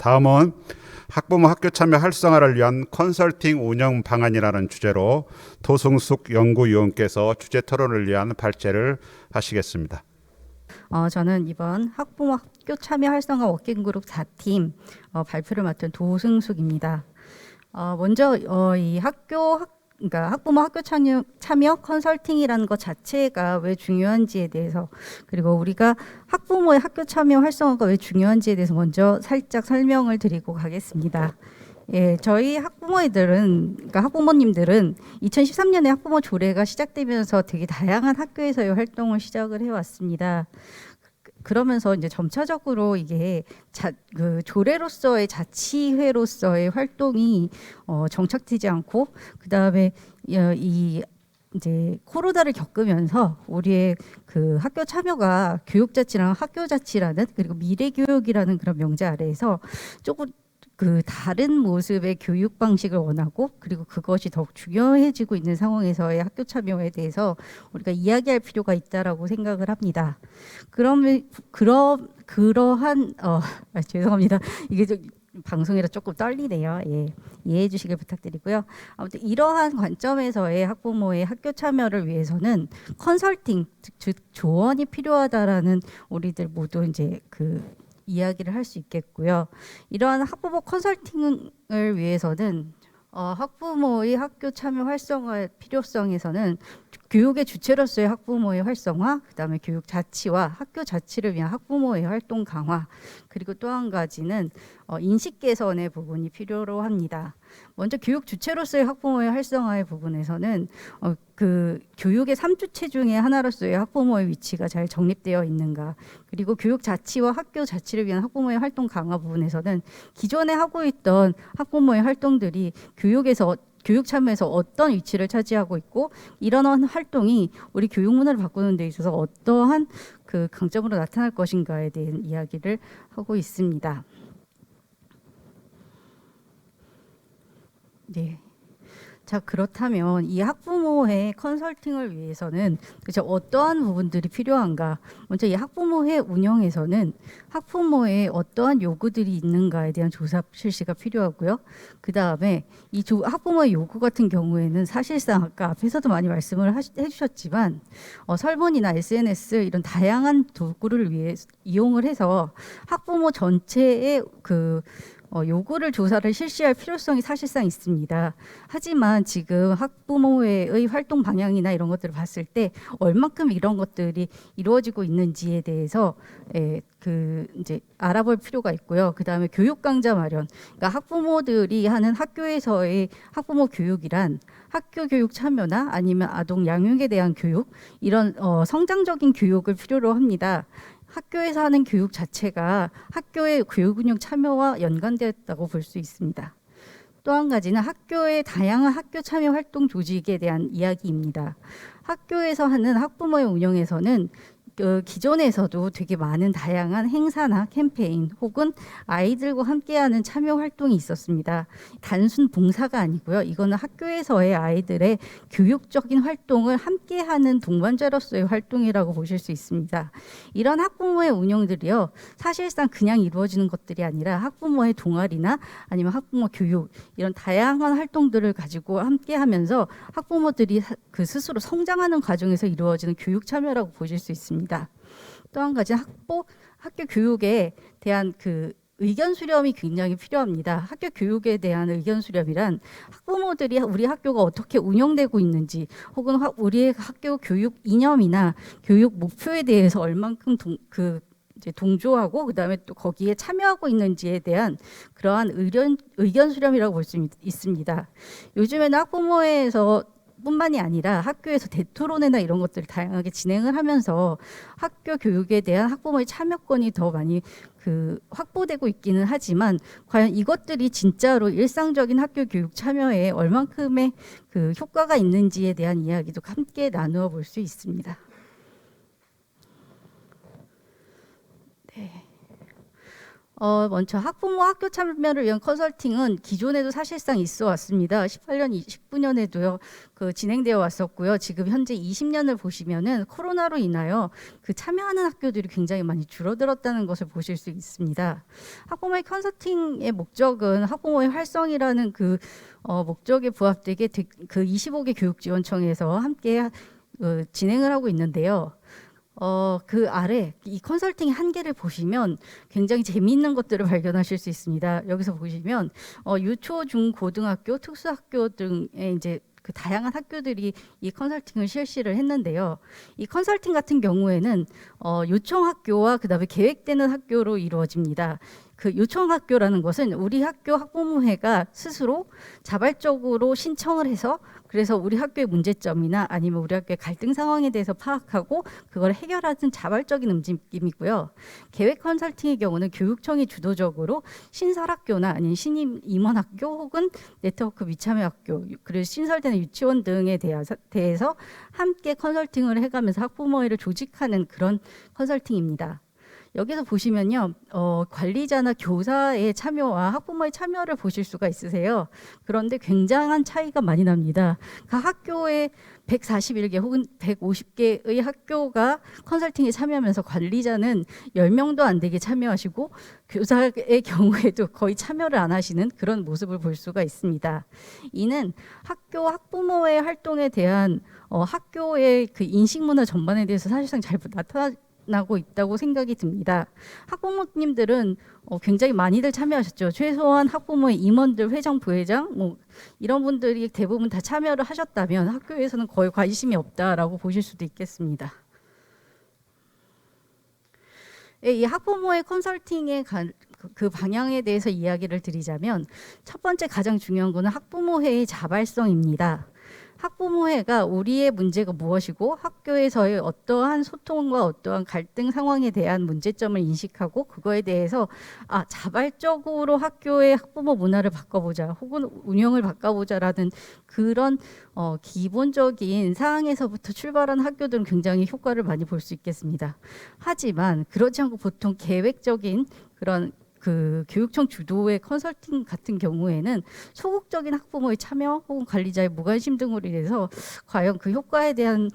다음은 학부모 학교 참여 활성화를 위한 컨설팅 운영 방안이라는 주제로 도승숙 연구위원께서 주제 토론을 위한 발제를 하시겠습니다. 저는 이번 학부모 학교 참여 활성화 워킹그룹 4팀 발표를 맡은 도승숙입니다. 먼저 이 그러니까 학부모 학교 참여 컨설팅이라는 것 자체가 왜 중요한지에 대해서, 그리고 우리가 학부모의 학교 참여 활성화가 왜 중요한지에 대해서 먼저 살짝 설명을 드리고 가겠습니다. 예, 저희 그러니까 학부모님들은 2013년에 학부모 조례가 시작되면서 되게 다양한 학교에서의 활동을 시작을 해왔습니다. 그러면서 이제 점차적으로 이게 그 조례로서의 자치회로서의 활동이 정착되지 않고, 그 다음에 이 이제 코로나를 겪으면서 우리의 그 학교 참여가 교육자치랑 학교자치라는, 그리고 미래교육이라는 그런 명제 아래에서 조금 그 다른 모습의 교육 방식을 원하고, 그리고 그것이 더욱 중요해지고 있는 상황에서의 학교 참여에 대해서 우리가 이야기할 필요가 있다라고 생각을 합니다. 그러한 죄송합니다. 이게 좀 방송이라 조금 떨리네요. 예, 이해해 주시길 부탁드리고요. 아무튼 이러한 관점에서의 학부모의 학교 참여를 위해서는 컨설팅, 즉 조언이 필요하다라는 우리들 모두 이제 그 이야기를 할 수 있겠고요. 이러한 학부모 컨설팅을 위해서는 학부모의 학교 참여 활성화 필요성에서는 교육의 주체로서의 학부모의 활성화, 그다음에 교육 자치와 학교 자치를 위한 학부모의 활동 강화, 그리고 또 한 가지는 인식 개선의 부분이 필요로 합니다. 먼저 교육 주체로서의 학부모의 활성화의 부분에서는 그 교육의 3주체 중에 하나로서의 학부모의 위치가 잘 정립되어 있는가, 그리고 교육 자치와 학교 자치를 위한 학부모의 활동 강화 부분에서는 기존에 하고 있던 학부모의 활동들이 교육 참여에서 어떤 위치를 차지하고 있고, 이런 활동이 우리 교육 문화를 바꾸는 데 있어서 어떠한 그 강점으로 나타날 것인가에 대한 이야기를 하고 있습니다. 네. 자, 그렇다면 이 학부모회 컨설팅을 위해서는 그죠, 어떠한 부분들이 필요한가? 먼저 이 학부모회 운영에서는 학부모의 어떠한 요구들이 있는가에 대한 조사 실시가 필요하고요. 그 다음에 이 학부모의 요구 같은 경우에는 사실상 아까 앞에서도 많이 말씀을 해주셨지만 설문이나 SNS 이런 다양한 도구를 이용을 해서 학부모 전체의 요구를 조사를 실시할 필요성이 사실상 있습니다. 하지만 지금 학부모회의 활동 방향이나 이런 것들을 봤을 때 얼만큼 이런 것들이 이루어지고 있는지에 대해서 이제 알아볼 필요가 있고요. 그 다음에 교육 강좌 마련. 그러니까 학부모들이 하는 학교에서의 학부모 교육이란 학교 교육 참여나 아니면 아동 양육에 대한 교육, 이런 성장적인 교육을 필요로 합니다. 학교에서 하는 교육 자체가 학교의 교육 운영 참여와 연관되었다고 볼 수 있습니다. 또 한 가지는 학교의 다양한 학교 참여 활동 조직에 대한 이야기입니다. 학교에서 하는 학부모의 운영에서는 기존에서도 되게 많은 다양한 행사나 캠페인 혹은 아이들과 함께하는 참여 활동이 있었습니다. 단순 봉사가 아니고요. 이거는 학교에서의 아이들의 교육적인 활동을 함께하는 동반자로서의 활동이라고 보실 수 있습니다. 이런 학부모의 운영들이요, 사실상 그냥 이루어지는 것들이 아니라 학부모의 동아리나 아니면 학부모 교육, 이런 다양한 활동들을 가지고 함께하면서 학부모들이 그 스스로 성장하는 과정에서 이루어지는 교육 참여라고 보실 수 있습니다. 또 한 가지 학교 교육에 대한 그 의견 수렴이 굉장히 필요합니다. 학교 교육에 대한 의견 수렴이란 학부모들이 우리 학교가 어떻게 운영되고 있는지, 혹은 우리의 학교 교육 이념이나 교육 목표에 대해서 얼만큼 이제 동조하고 그다음에 또 거기에 참여하고 있는지에 대한 그러한 의견 수렴이라고 볼 수 있습니다. 요즘에는 학부모회에서 뿐만이 아니라 학교에서 대토론회나 이런 것들을 다양하게 진행을 하면서 학교 교육에 대한 학부모의 참여권이 더 많이 확보되고 있기는 하지만, 과연 이것들이 진짜로 일상적인 학교 교육 참여에 얼만큼의 그 효과가 있는지에 대한 이야기도 함께 나누어 볼 수 있습니다. 네. 먼저 학부모 학교 참여를 위한 컨설팅은 기존에도 사실상 있어 왔습니다. 18년, 19년에도요, 진행되어 왔었고요. 지금 현재 20년을 보시면은 코로나로 인하여 참여하는 학교들이 굉장히 많이 줄어들었다는 것을 보실 수 있습니다. 학부모의 컨설팅의 목적은 학부모의 활성이라는 목적에 부합되게 25개 교육지원청에서 함께 진행을 하고 있는데요. 그 아래 이 컨설팅의 한계를 보시면 굉장히 재미있는 것들을 발견하실 수 있습니다. 여기서 보시면 유초, 중, 고등학교, 특수학교 등의 이제 다양한 학교들이 이 컨설팅을 실시를 했는데요. 이 컨설팅 같은 경우에는 요청 학교와 그다음에 계획되는 학교로 이루어집니다. 요청 학교라는 것은 우리 학교 학부모회가 스스로 자발적으로 신청을 해서 그래서 우리 학교의 문제점이나 아니면 우리 학교의 갈등 상황에 대해서 파악하고 그걸 해결하는 자발적인 움직임이고요. 계획 컨설팅의 경우는 교육청이 주도적으로 신설학교나 아니면 신임 임원학교 혹은 네트워크 미참여 학교 그리고 신설되는 유치원 등에 대해서 함께 컨설팅을 해가면서 학부모회를 조직하는 그런 컨설팅입니다. 여기서 보시면요, 관리자나 교사의 참여와 학부모의 참여를 보실 수가 있으세요. 그런데 굉장한 차이가 많이 납니다. 각 학교에 141개 혹은 150개의 학교가 컨설팅에 참여하면서 관리자는 10명도 안 되게 참여하시고 교사의 경우에도 거의 참여를 안 하시는 그런 모습을 볼 수가 있습니다. 이는 학교 학부모의 활동에 대한 학교의 인식문화 전반에 대해서 사실상 잘 나타나고 있다고 생각이 듭니다. 학부모님들은 굉장히 많이들 참여하셨죠. 최소한 학부모의 임원들, 회장, 부회장 이런 분들이 대부분 다 참여를 하셨다면 학교에서는 거의 관심이 없다라고 보실 수도 있겠습니다. 이 학부모의 컨설팅의 그 방향에 대해서 이야기를 드리자면 첫 번째 가장 중요한 것은 학부모회의 자발성입니다. 학부모회가 우리의 문제가 무엇이고 학교에서의 어떠한 소통과 어떠한 갈등 상황에 대한 문제점을 인식하고 그거에 대해서 자발적으로 학교의 학부모 문화를 바꿔보자 혹은 운영을 바꿔보자라는 그런 기본적인 사항에서부터 출발한 학교들은 굉장히 효과를 많이 볼 수 있겠습니다. 하지만 그렇지 않고 보통 계획적인 그런 교육청 주도의 컨설팅 같은 경우에는 소극적인 학부모의 참여 혹은 관리자의 무관심 등으로 인해서 과연 그 효과에 대한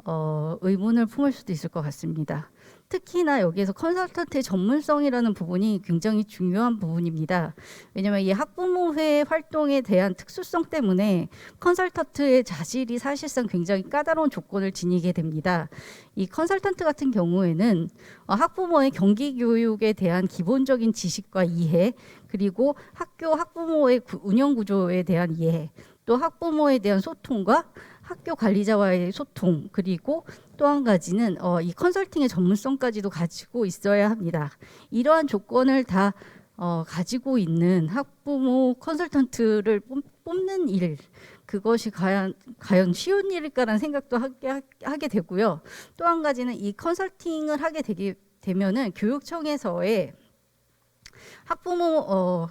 의문을 품을 수도 있을 것 같습니다. 특히나 여기에서 컨설턴트의 전문성이라는 부분이 굉장히 중요한 부분입니다. 왜냐하면 이 학부모회 활동에 대한 특수성 때문에 컨설턴트의 자질이 사실상 굉장히 까다로운 조건을 지니게 됩니다. 이 컨설턴트 같은 경우에는 학부모의 경기 교육에 대한 기본적인 지식과 이해, 그리고 학교 학부모의 운영 구조에 대한 이해, 또 학부모에 대한 소통과 학교 관리자와의 소통, 그리고 또 한 가지는 이 컨설팅의 전문성까지도 가지고 있어야 합니다. 이러한 조건을 다 가지고 있는 학부모 컨설턴트를 뽑는 일, 그것이 과연 쉬운 일일까라는 생각도 하게 되고요. 또 한 가지는 이 컨설팅을 하게 되면은 교육청에서의 학부모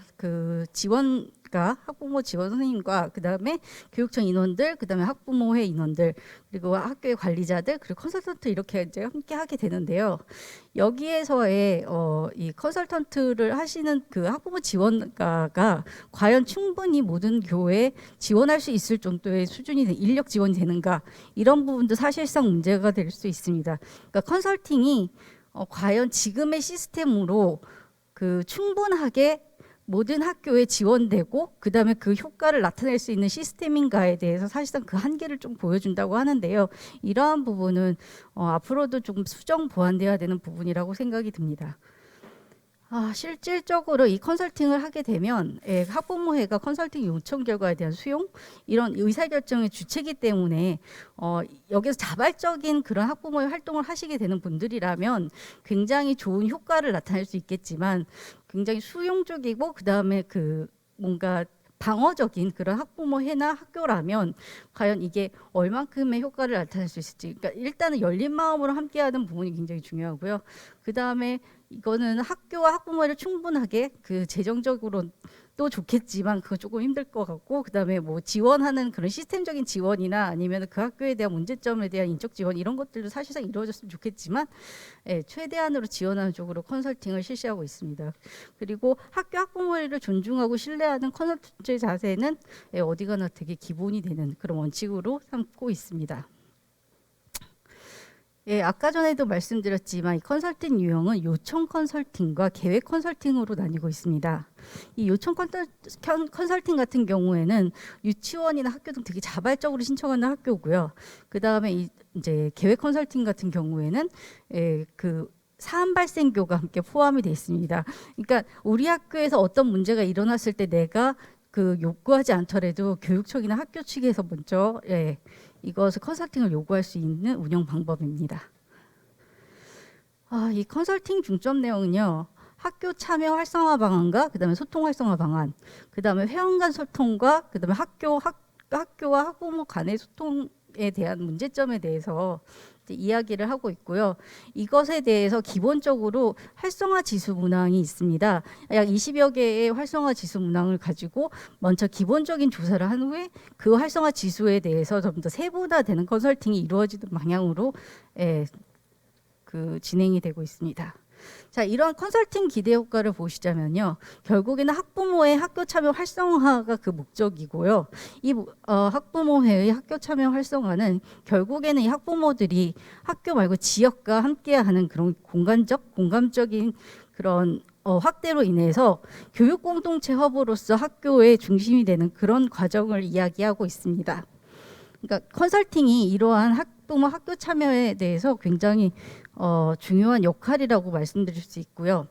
학부모 지원 선생님과 그다음에 교육청 인원들, 그다음에 학부모회 인원들, 그리고 학교의 관리자들, 그리고 컨설턴트 이렇게 이제 함께 하게 되는데요. 여기에서의 이 컨설턴트를 하시는 그 학부모 지원가가 과연 충분히 모든 교회에 지원할 수 있을 정도의 수준이 인력 지원이 되는가, 이런 부분도 사실상 문제가 될 수 있습니다. 그러니까 컨설팅이 과연 지금의 시스템으로 충분하게 모든 학교에 지원되고 그다음에 그 효과를 나타낼 수 있는 시스템인가에 대해서 사실상 그 한계를 좀 보여준다고 하는데요. 이러한 부분은 앞으로도 조금 수정 보완돼야 되는 부분이라고 생각이 듭니다. 실질적으로 이 컨설팅을 하게 되면 학부모회가 컨설팅 요청 결과에 대한 수용, 이런 의사결정의 주체이기 때문에 여기서 자발적인 그런 학부모의 활동을 하시게 되는 분들이라면 굉장히 좋은 효과를 나타낼 수 있겠지만 굉장히 수용적이고 그다음에 뭔가 방어적인 그런 학부모회나 학교라면 과연 이게 얼만큼의 효과를 나타낼 수 있을지, 그러니까 일단은 열린 마음으로 함께하는 부분이 굉장히 중요하고요. 그 다음에 이거는 학교와 학부모를 충분하게 재정적으로 또 좋겠지만 그거 조금 힘들 것 같고, 그다음에 뭐 지원하는 그런 시스템적인 지원이나 아니면 그 학교에 대한 문제점에 대한 인적 지원 이런 것들도 사실상 이루어졌으면 좋겠지만 최대한으로 지원하는 쪽으로 컨설팅을 실시하고 있습니다. 그리고 학교 학부모를 존중하고 신뢰하는 컨설팅의 자세는 어디 가나 되게 기본이 되는 그런 원칙으로 삼고 있습니다. 아까 전에도 말씀드렸지만 이 컨설팅 유형은 요청 컨설팅과 계획 컨설팅으로 나뉘고 있습니다. 이 요청 컨설팅 같은 경우에는 유치원이나 학교 등 되게 자발적으로 신청하는 학교고요. 그 다음에 이제 계획 컨설팅 같은 경우에는 그 사안 발생교가 함께 포함이 되어 있습니다. 그러니까 우리 학교에서 어떤 문제가 일어났을 때 내가 그 요구하지 않더라도 교육청이나 학교 측에서 먼저 이것을 컨설팅을 요구할 수 있는 운영 방법입니다. 이 컨설팅 중점 내용은요. 학교 참여 활성화 방안과 그다음에 소통 활성화 방안, 그다음에 회원 간 소통과 그다음에 학교와 학부모 간의 소통에 대한 문제점에 대해서 이야기를 하고 있고요. 이것에 대해서 기본적으로 활성화 지수 문항이 있습니다. 약 20여 개의 활성화 지수 문항을 가지고 먼저 기본적인 조사를 한 후에 그 활성화 지수에 대해서 좀 더 세분화되는 컨설팅이 이루어지는 방향으로 진행이 되고 있습니다. 자, 이러한 컨설팅 기대 효과를 보시자면요. 결국에는 학부모의 학교 참여 활성화가 그 목적이고요. 이 학부모회의 학교 참여 활성화는 결국에는 이 학부모들이 학교 말고 지역과 함께하는 그런 공감적인 그런 확대로 인해서 교육 공동체 허브로서 학교의 중심이 되는 그런 과정을 이야기하고 있습니다. 그러니까 컨설팅이 이러한 학부모 학교 참여에 대해서 굉장히 중요한 역할이라고 말씀드릴 수 있고요.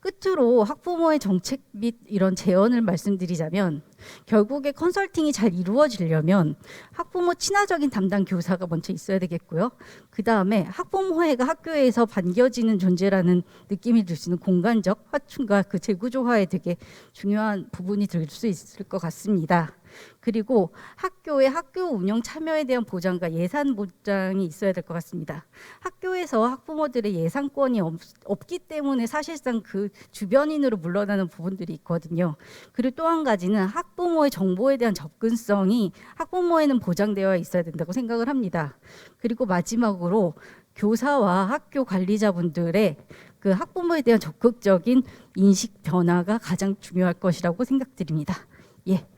끝으로 학부모의 정책 및 이런 제언을 말씀드리자면 결국에 컨설팅이 잘 이루어지려면 학부모 친화적인 담당 교사가 먼저 있어야 되겠고요. 그 다음에 학부모회가 학교에서 반겨지는 존재라는 느낌이 들 수 있는 공간적 화충과 그 재구조화에 되게 중요한 부분이 될 수 있을 것 같습니다. 그리고 학교의 학교 운영 참여에 대한 보장과 예산 보장이 있어야 될 것 같습니다. 학교에서 학부모들의 예산권이 없기 때문에 사실상 그 주변인으로 물러나는 부분들이 있거든요. 그리고 또 한 가지는 학부모의 정보에 대한 접근성이 학부모에는 보장되어 있어야 된다고 생각을 합니다. 그리고 마지막으로 교사와 학교 관리자분들의 그 학부모에 대한 적극적인 인식 변화가 가장 중요할 것이라고 생각드립니다.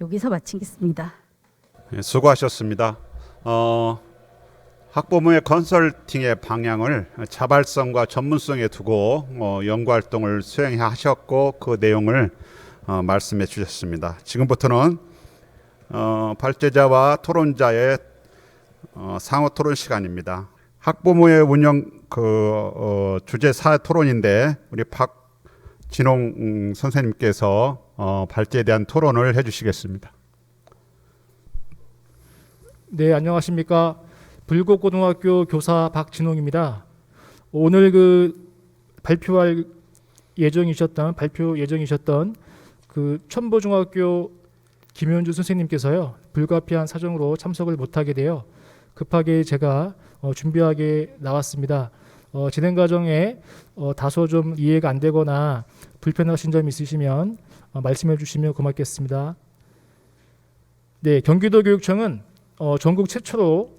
여기서 마치겠습니다. 수고하셨습니다. 학부모의 컨설팅의 방향을 자발성과 전문성에 두고 연구 활동을 수행하셨고 그 내용을 말씀해 주셨습니다. 지금부터는 발제자와 토론자의 상호 토론 시간입니다. 학부모의 운영 주제 사회 토론인데 우리 박진홍 선생님께서 발제에 대한 토론을 해주시겠습니다. 네, 안녕하십니까. 불곡고등학교 교사 박진홍입니다. 오늘 발표 예정이셨던 그 첨보중학교 김현주 선생님께서요, 불가피한 사정으로 참석을 못하게 되어 급하게 제가 준비하게 나왔습니다. 진행 과정에 다소 좀 이해가 안 되거나 불편하신 점 있으시면 말씀해 주시면 고맙겠습니다. 네, 경기도교육청은 전국 최초로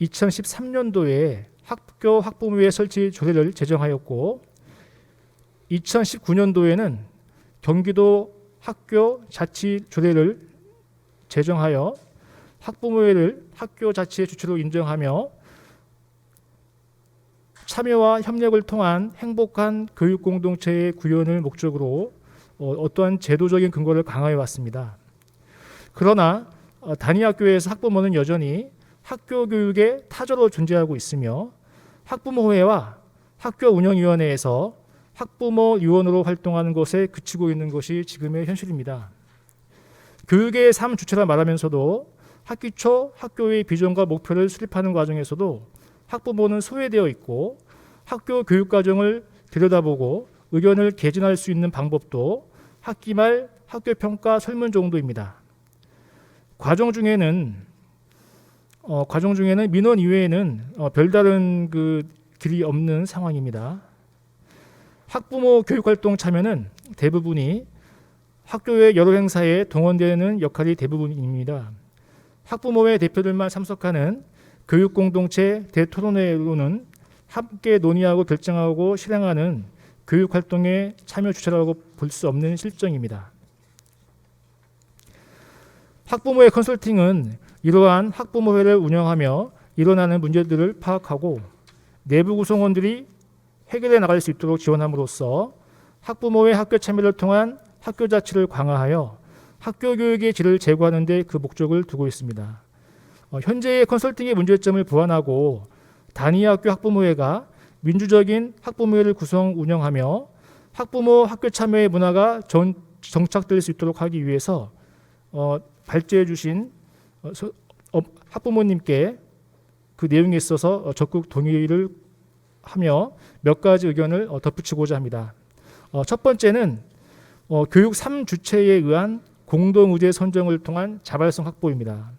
2013년도에 학교 학부모회 설치 조례를 제정하였고 2019년도에는 경기도 학교 자치 조례를 제정하여 학부모회를 학교 자치의 주체로 인정하며 참여와 협력을 통한 행복한 교육 공동체의 구현을 목적으로 어떠한 제도적인 근거를 강화해 왔습니다. 그러나 단위 학교에서 학부모는 여전히 학교 교육의 타저로 존재하고 있으며 학부모회와 학교 운영위원회에서 학부모 위원으로 활동하는 것에 그치고 있는 것이 지금의 현실입니다. 교육의 삶 주체라 말하면서도 학기 초 학교의 비전과 목표를 수립하는 과정에서도 학부모는 소외되어 있고 학교 교육 과정을 들여다보고 의견을 개진할 수 있는 방법도 학기 말 학교 평가 설문 정도입니다. 과정 중에는 민원 이외에는 별다른 길이 없는 상황입니다. 학부모 교육활동 참여는 대부분이 학교의 여러 행사에 동원되는 역할이 대부분입니다. 학부모회 대표들만 참석하는 교육공동체 대토론회로는 함께 논의하고 결정하고 실행하는 교육활동의 참여 주체라고 볼 수 없는 실정입니다. 학부모회 컨설팅은 이러한 학부모회를 운영하며 일어나는 문제들을 파악하고 내부 구성원들이 해결해 나갈 수 있도록 지원함으로써 학부모회 학교 참여를 통한 학교 자치를 강화하여 학교 교육의 질을 제고하는 데 그 목적을 두고 있습니다. 현재의 컨설팅의 문제점을 보완하고 단위 학교 학부모회가 민주적인 학부모회를 구성 운영하며 학부모 학교 참여의 문화가 정착될 수 있도록 하기 위해서 발제해 주신 학부모님께 그 내용에 있어서 적극 동의를 하며 몇 가지 의견을 덧붙이고자 합니다. 첫 번째는 교육 3주체에 의한 공동의제 선정을 통한 자발성 확보입니다.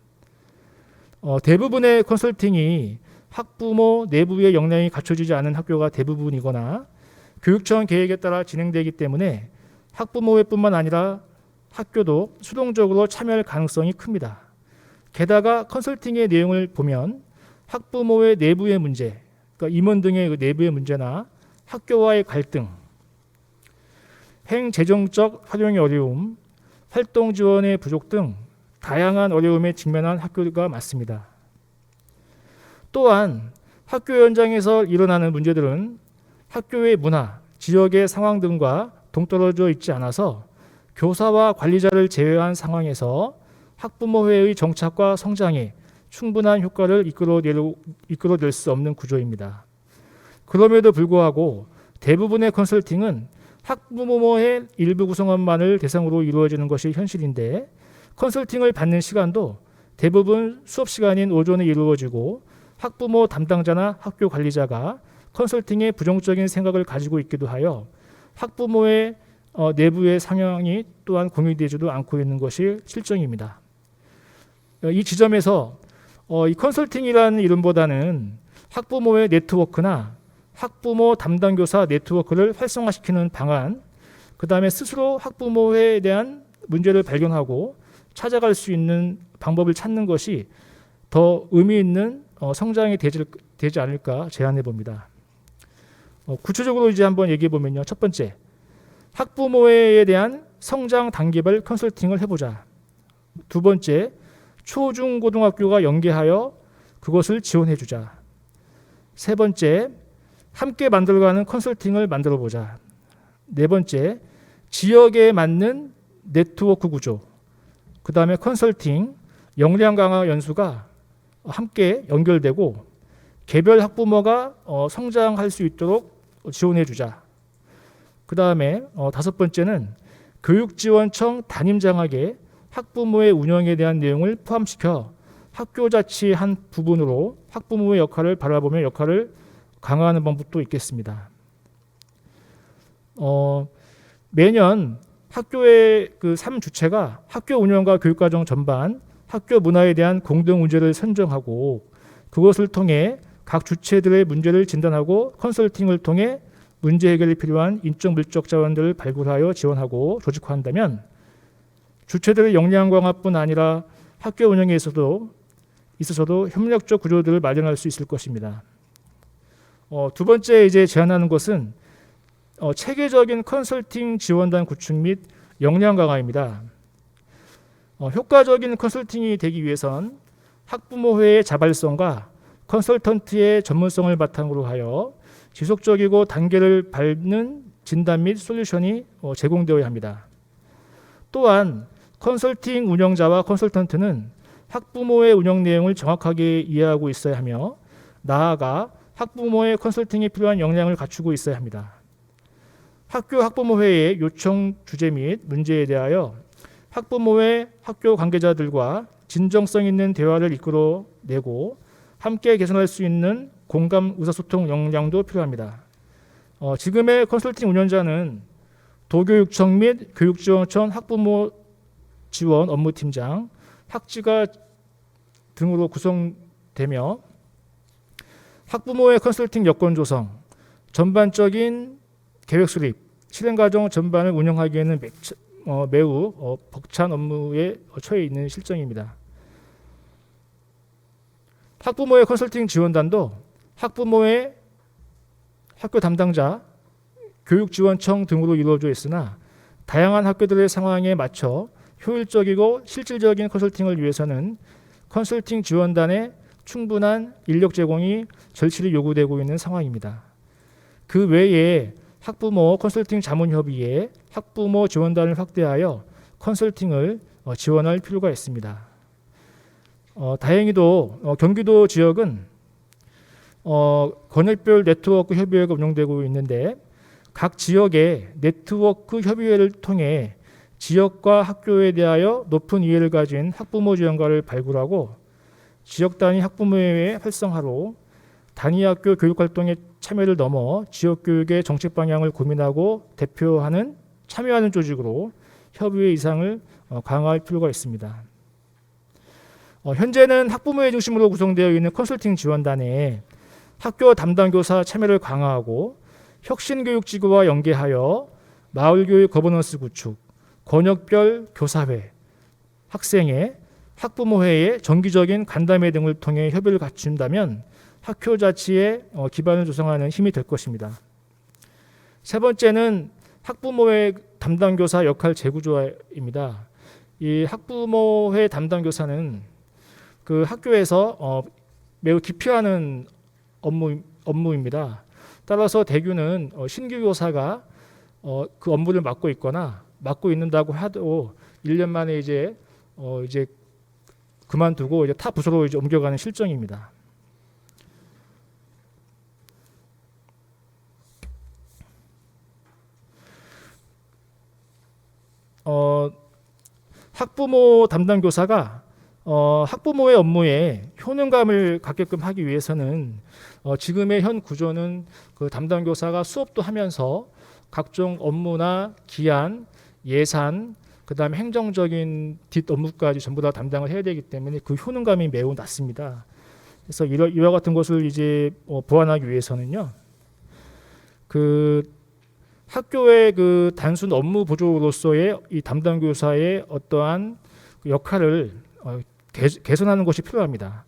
대부분의 컨설팅이 학부모 내부의 역량이 갖춰지지 않은 학교가 대부분이거나 교육청 계획에 따라 진행되기 때문에 학부모회뿐만 아니라 학교도 수동적으로 참여할 가능성이 큽니다. 게다가 컨설팅의 내용을 보면 학부모회 내부의 문제, 그러니까 임원 등의 그 내부의 문제나 학교와의 갈등, 행재정적 활용의 어려움, 활동 지원의 부족 등 다양한 어려움에 직면한 학교가 많습니다. 또한 학교 현장에서 일어나는 문제들은 학교의 문화, 지역의 상황 등과 동떨어져 있지 않아서 교사와 관리자를 제외한 상황에서 학부모회의 정착과 성장에 충분한 효과를 이끌어낼 수 없는 구조입니다. 그럼에도 불구하고 대부분의 컨설팅은 학부모회 일부 구성원만을 대상으로 이루어지는 것이 현실인데 컨설팅을 받는 시간도 대부분 수업 시간인 오전에 이루어지고 학부모 담당자나 학교 관리자가 컨설팅에 부정적인 생각을 가지고 있기도 하여 학부모의 내부의 상향이 또한 공유되지도 않고 있는 것이 실정입니다. 이 지점에서 이 컨설팅이라는 이름보다는 학부모의 네트워크나 학부모 담당 교사 네트워크를 활성화시키는 방안, 그 다음에 스스로 학부모회에 대한 문제를 발견하고 찾아갈 수 있는 방법을 찾는 것이 더 의미 있는 성장이 되지 않을까 제안해 봅니다. 구체적으로 이제 한번 얘기해 보면요. 첫 번째, 학부모회에 대한 성장 단계별 컨설팅을 해보자. 두 번째, 초중고등학교가 연계하여 그것을 지원해 주자. 세 번째, 함께 만들어가는 컨설팅을 만들어 보자. 네 번째, 지역에 맞는 네트워크 구조. 그 다음에 컨설팅, 역량 강화 연수가 함께 연결되고 개별 학부모가 성장할 수 있도록 지원해 주자. 그 다음에 다섯 번째는 교육지원청 담임장학에 학부모의 운영에 대한 내용을 포함시켜 학교 자치 한 부분으로 학부모의 역할을 바라보며 역할을 강화하는 방법도 있겠습니다. 매년 학교의 그 3주체가 학교 운영과 교육과정 전반, 학교 문화에 대한 공동 문제를 선정하고 그것을 통해 각 주체들의 문제를 진단하고 컨설팅을 통해 문제 해결이 필요한 인적 물적 자원들을 발굴하여 지원하고 조직화한다면 주체들의 역량 강화뿐 아니라 학교 운영에 있어서도 협력적 구조들을 마련할 수 있을 것입니다. 두 번째 이제 제안하는 것은 체계적인 컨설팅 지원단 구축 및 역량 강화입니다. 효과적인 컨설팅이 되기 위해선 학부모회의 자발성과 컨설턴트의 전문성을 바탕으로 하여 지속적이고 단계를 밟는 진단 및 솔루션이 제공되어야 합니다. 또한 컨설팅 운영자와 컨설턴트는 학부모의 운영 내용을 정확하게 이해하고 있어야 하며 나아가 학부모의 컨설팅에 필요한 역량을 갖추고 있어야 합니다. 학교 학부모회의 요청 주제 및 문제에 대하여 학부모회 학교 관계자들과 진정성 있는 대화를 이끌어내고 함께 개선할 수 있는 공감 의사소통 역량도 필요합니다. 지금의 컨설팅 운영자는 도교육청 및 교육지원청 학부모 지원 업무팀장, 학지가 등으로 구성되며 학부모의 컨설팅 여건 조성, 전반적인 계획 수립, 실행 과정 전반을 운영하기에는 매우 벅찬 업무에 처해 있는 실정입니다. 학부모의 컨설팅 지원단도 학부모의 학교 담당자, 교육지원청 등으로 이루어져 있으나 다양한 학교들의 상황에 맞춰 효율적이고 실질적인 컨설팅을 위해서는 컨설팅 지원단의 충분한 인력 제공이 절실히 요구되고 있는 상황입니다. 그 외에 학부모 컨설팅 자문협의회 학부모 지원단을 확대하여 컨설팅을 지원할 필요가 있습니다. 다행히도 경기도 지역은 권역별 네트워크 협의회가 운영되고 있는데 각 지역의 네트워크 협의회를 통해 지역과 학교에 대하여 높은 이해를 가진 학부모 지원가를 발굴하고 지역 단위 학부모회의 활성화로 단위 학교 교육활동의 참여를 넘어 지역 교육의 정책 방향을 고민하고 대표하는 참여하는 조직으로 협의회 이상을 강화할 필요가 있습니다. 현재는 학부모회 중심으로 구성되어 있는 컨설팅 지원단에 학교 담당 교사 참여를 강화하고 혁신교육지구와 연계하여 마을교육 거버넌스 구축, 권역별 교사회, 학생회, 학부모회의 정기적인 간담회 등을 통해 협의를 갖춘다면 학교 자치의 기반을 조성하는 힘이 될 것입니다. 세 번째는 학부모회 담당 교사 역할 재구조화입니다. 이 학부모회 담당 교사는 그 학교에서 매우 기피하는 업무입니다. 따라서 대규는 신규 교사가 그 업무를 맡고 있거나 맡고 있는다고 해도 1년 만에 이제 그만두고 이제 타 부서로 이제 옮겨가는 실정입니다. 학부모 담당 교사가 학부모의 업무에 효능감을 갖게끔 하기 위해서는 지금의 현 구조는 그 담당 교사가 수업도 하면서 각종 업무나 기한, 예산, 그다음에 행정적인 뒷 업무까지 전부 다 담당을 해야 되기 때문에 그 효능감이 매우 낮습니다. 그래서 이와 같은 것을 이제 보완하기 위해서는요, 그 학교의 그 단순 업무 보조로서의 이 담당 교사의 어떠한 그 역할을 개선하는 것이 필요합니다.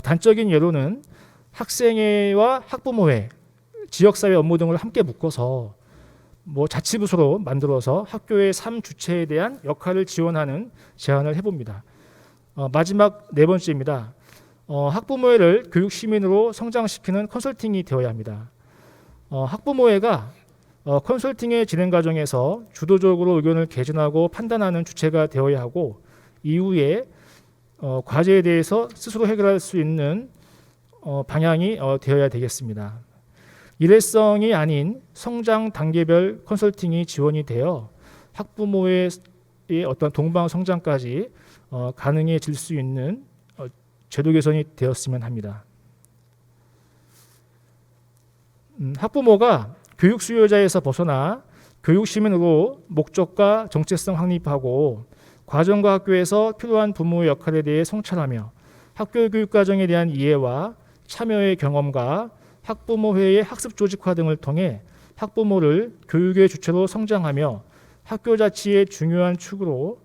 단적인 예로는 학생회와 학부모회, 지역사회 업무 등을 함께 묶어서 자치부서로 만들어서 학교의 삶 주체에 대한 역할을 지원하는 제안을 해봅니다. 마지막 네 번째입니다. 학부모회를 교육시민으로 성장시키는 컨설팅이 되어야 합니다. 학부모회가 컨설팅의 진행 과정에서 주도적으로 의견을 개진하고 판단하는 주체가 되어야 하고 이후에 과제에 대해서 스스로 해결할 수 있는 방향이 되어야 되겠습니다. 일회성이 아닌 성장 단계별 컨설팅이 지원이 되어 학부모의 어떤 동방 성장까지 가능해질 수 있는 제도 개선이 되었으면 합니다. 학부모가 교육 수요자에서 벗어나 교육 시민으로 목적과 정체성 확립하고 과정과 학교에서 필요한 부모의 역할에 대해 성찰하며 학교 교육 과정에 대한 이해와 참여의 경험과 학부모회의 학습 조직화 등을 통해 학부모를 교육의 주체로 성장하며 학교 자치의 중요한 축으로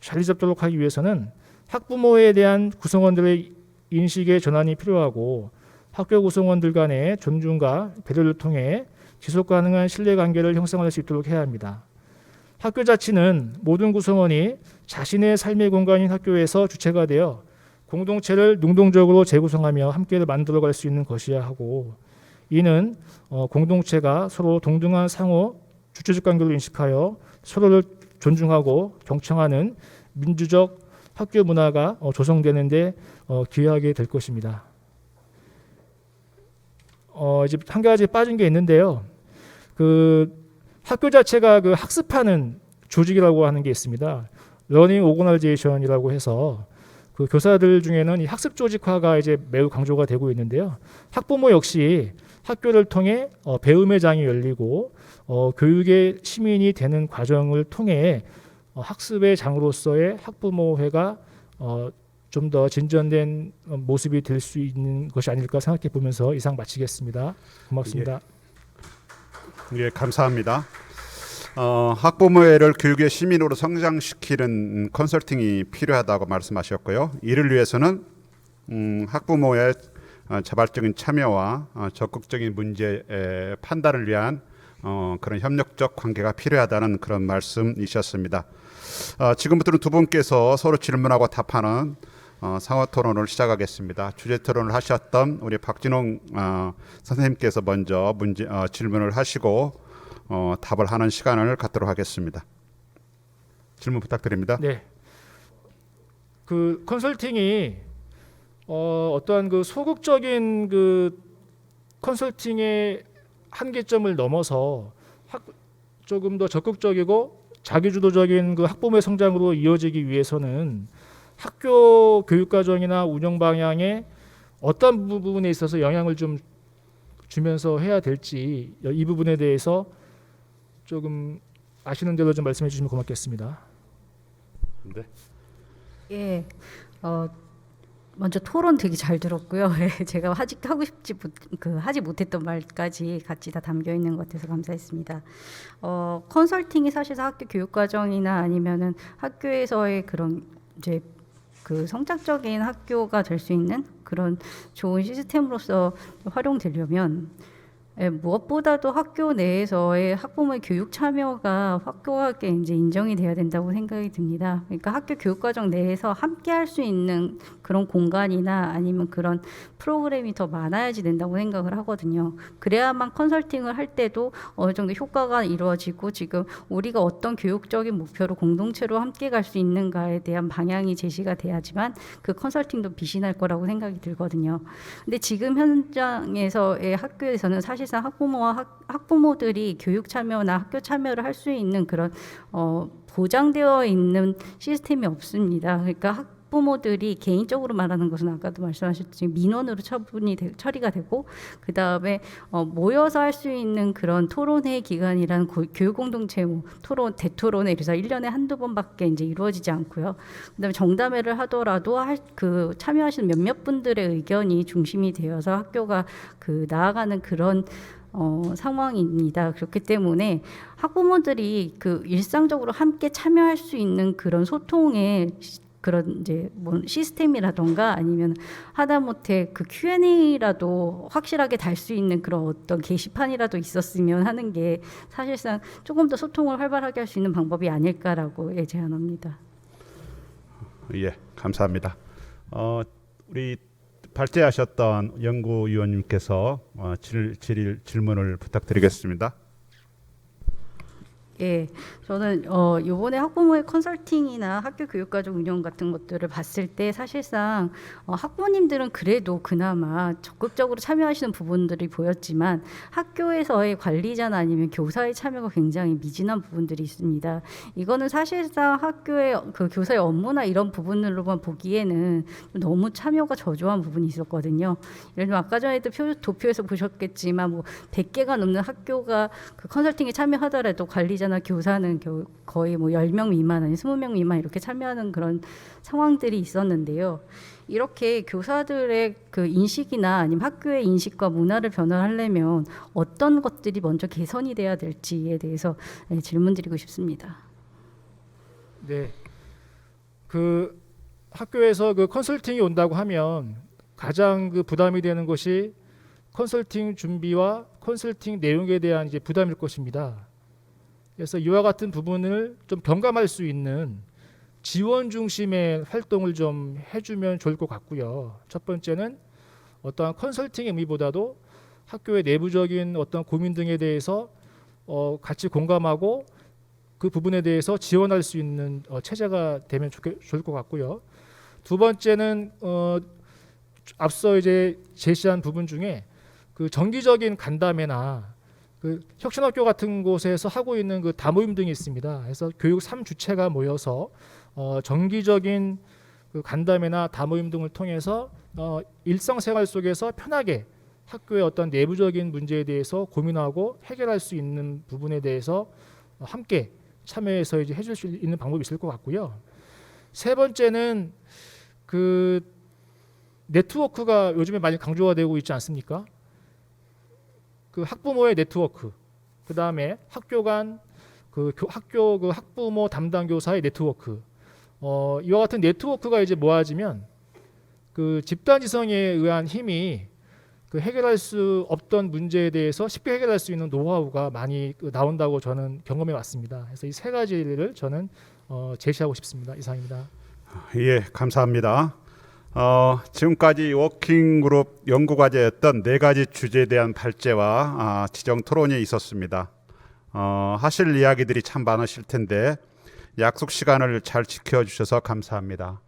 자리 잡도록 하기 위해서는 학부모회에 대한 구성원들의 인식의 전환이 필요하고 학교 구성원들 간의 존중과 배려를 통해 지속 가능한 신뢰관계를 형성할 수 있도록 해야 합니다. 학교 자치는 모든 구성원이 자신의 삶의 공간인 학교에서 주체가 되어 공동체를 능동적으로 재구성하며 함께 만들어갈 수 있는 것이어야 하고 이는 공동체가 서로 동등한 상호 주체적 관계를 인식하여 서로를 존중하고 경청하는 민주적 학교 문화가 조성되는 데 기여하게 될 것입니다. 이제 한 가지 빠진 게 있는데요. 그 학교 자체가 그 학습하는 조직이라고 하는 게 있습니다. 러닝 오거나이제이션이라고 해서 그 교사들 중에는 이 학습 조직화가 이제 매우 강조가 되고 있는데요. 학부모 역시 학교를 통해 배움의 장이 열리고 교육의 시민이 되는 과정을 통해 학습의 장으로서의 학부모회가 좀 더 진전된 모습이 될 수 있는 것이 아닐까 생각해 보면서 이상 마치겠습니다. 고맙습니다. 예, 감사합니다. 학부모회를 교육의 시민으로 성장시키는 컨설팅이 필요하다고 말씀하셨고요. 이를 위해서는 학부모의 자발적인 참여와 적극적인 문제 판단을 위한 그런 협력적 관계가 필요하다는 그런 말씀이셨습니다. 지금부터는 두 분께서 서로 질문하고 답하는 상호 토론을 시작하겠습니다. 주제 토론을 하셨던 우리 박진홍 선생님께서 먼저 질문을 하시고 답을 하는 시간을 갖도록 하겠습니다. 질문 부탁드립니다. 네. 그 컨설팅이 어떠한 그 소극적인 그 컨설팅의 한계점을 넘어서 조금 더 적극적이고 자기주도적인 그 학부모의 성장으로 이어지기 위해서는 학교 교육과정이나 운영 방향에 어떤 부분에 있어서 영향을 좀 주면서 해야 될지 이 부분에 대해서 조금 아시는 대로 좀 말씀해 주시면 고맙겠습니다. 네. 예, 먼저 토론 되게 잘 들었고요. 제가 아직도 하지 못했던 말까지 같이 다 담겨 있는 것 같아서 감사했습니다. 컨설팅이 사실상 학교 교육 과정이나 아니면은 학교에서의 그런 이제 그 성장적인 학교가 될 수 있는 그런 좋은 시스템으로서 활용되려면 무엇보다도 학교 내에서의 학부모의 교육 참여가 확고하게 이제 인정이 돼야 된다고 생각이 듭니다. 그러니까 학교 교육과정 내에서 함께 할 수 있는 그런 공간이나 아니면 그런 프로그램이 더 많아야지 된다고 생각을 하거든요. 그래야만 컨설팅을 할 때도 어느 정도 효과가 이루어지고 지금 우리가 어떤 교육적인 목표로 공동체로 함께 갈 수 있는가에 대한 방향이 제시가 돼야지만 그 컨설팅도 빛이 날 거라고 생각이 들거든요. 근데 지금 현장에서의 학교에서는 사실상 학부모와 학부모들이 교육 참여나 학교 참여를 할 수 있는 그런 보장되어 있는 시스템이 없습니다. 그러니까 학부모들이 개인적으로 말하는 것은 아까도 말씀하셨듯이 민원으로 처리가 되고 그 다음에 모여서 할 수 있는 그런 토론회 기간이라는 교육 공동체 토론 대토론에 그래서 1년에 한두 번밖에 이제 이루어지지 않고요. 그다음에 정담회를 하더라도 그 참여하시는 몇몇 분들의 의견이 중심이 되어서 학교가 그 나아가는 그런 상황입니다. 그렇기 때문에 학부모들이 그 일상적으로 함께 참여할 수 있는 그런 소통의 그런 이제 뭐 시스템이라던가 아니면 하다못해 그 Q&A라도 확실하게 달 수 있는 그런 어떤 게시판이라도 있었으면 하는 게 사실상 조금 더 소통을 활발하게 할 수 있는 방법이 아닐까라고 제안합니다. 예, 감사합니다. 우리 발제하셨던 연구위원님께서 질문을 부탁드리겠습니다. 예, 저는 이번에 학부모의 컨설팅이나 학교 교육과정 운영 같은 것들을 봤을 때 사실상 학부모님들은 그래도 그나마 적극적으로 참여하시는 부분들이 보였지만 학교에서의 관리자나 아니면 교사의 참여가 굉장히 미진한 부분들이 있습니다. 이거는 사실상 학교의 그 교사의 업무나 이런 부분으로만 보기에는 너무 참여가 저조한 부분이 있었거든요. 예를 들면 아까 전에도 도표에서 보셨겠지만 뭐 100개가 넘는 학교가 그 컨설팅에 참여하더라도 관리자 교사는 거의 뭐 10명 미만 아니 20명 미만 이렇게 참여하는 그런 상황들이 있었는데요. 이렇게 교사들의 그 인식이나 아니면 학교의 인식과 문화를 변화하려면 어떤 것들이 먼저 개선이 돼야 될지에 대해서 질문드리고 싶습니다. 네. 그 학교에서 그 컨설팅이 온다고 하면 가장 그 부담이 되는 것이 컨설팅 준비와 컨설팅 내용에 대한 이제 부담일 것입니다. 그래서 이와 같은 부분을 좀 경감할 수 있는 지원 중심의 활동을 좀 해주면 좋을 것 같고요. 첫 번째는 어떠한 컨설팅의 의미보다도 학교의 내부적인 어떤 고민 등에 대해서 같이 공감하고 그 부분에 대해서 지원할 수 있는 체제가 되면 좋을 것 같고요. 두 번째는 앞서 이제 제시한 부분 중에 그 정기적인 간담회나 그 혁신학교 같은 곳에서 하고 있는 그 다모임 등이 있습니다. 그래서 교육 3주체가 모여서 정기적인 그 간담회나 다모임 등을 통해서 일상생활 속에서 편하게 학교의 어떤 내부적인 문제에 대해서 고민하고 해결할 수 있는 부분에 대해서 함께 참여해서 이제 해줄 수 있는 방법이 있을 것 같고요. 세 번째는 그 네트워크가 요즘에 많이 강조가 되고 있지 않습니까? 그 학부모의 네트워크, 그 다음에 학교 간 학교 그 학부모 담당 교사의 네트워크, 이와 같은 네트워크가 이제 모아지면 그 집단 지성에 의한 힘이 그 해결할 수 없던 문제에 대해서 쉽게 해결할 수 있는 노하우가 많이 나온다고 저는 경험해 왔습니다. 그래서 이 세 가지를 저는 제시하고 싶습니다. 이상입니다. 예, 감사합니다. 지금까지 워킹그룹 연구과제였던 네 가지 주제에 대한 발제와 지정 토론이 있었습니다. 하실 이야기들이 참 많으실 텐데 약속 시간을 잘 지켜주셔서 감사합니다.